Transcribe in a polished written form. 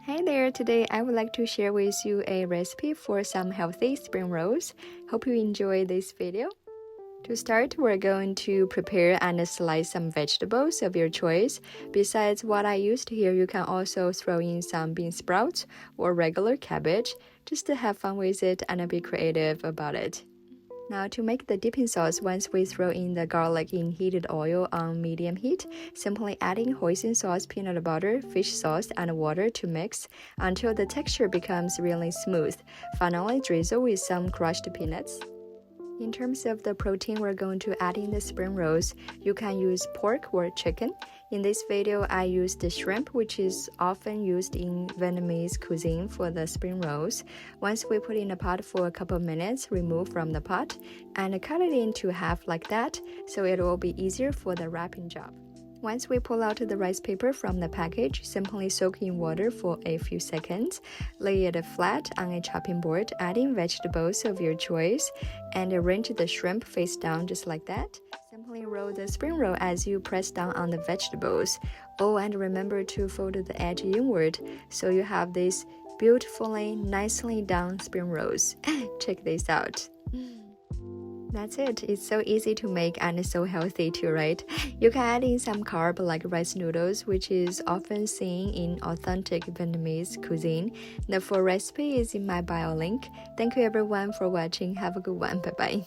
Hey there, today I would like to share with you a recipe for some healthy spring rolls. Hope you enjoy this video. To start, we're going to prepare and slice some vegetables of your choice. Besides what I used here, you can also throw in some bean sprouts or regular cabbage, just to have fun with it and be creative about it. Now to make the dipping sauce, once we throw in the garlic in heated oil on medium heat, simply adding hoisin sauce, peanut butter, fish sauce, and water to mix until the texture becomes really smooth. Finally, drizzle with some crushed peanuts. In terms of the protein we're going to add in the spring rolls, you can use pork or chicken. In this video, I used the shrimp, which is often used in Vietnamese cuisine for the spring rolls. Once we put in a pot for a couple minutes, remove from the pot and cut it into half like that, so it will be easier for the wrapping job. Once we pull out the rice paper from the package, simply soak in water for a few seconds. Lay it flat on a chopping board, adding vegetables of your choice, and arrange the shrimp face down just like that. Simply roll the spring roll as you press down on the vegetables. Oh, and remember to fold the edge inward so you have these beautifully, nicely done spring rolls. Check this out. That's it. It's so easy to make and so healthy too, right? You can add in some carb like rice noodles, which is often seen in authentic Vietnamese cuisine. The full recipe is in my bio link. Thank you everyone for watching. Have a good one. Bye-bye.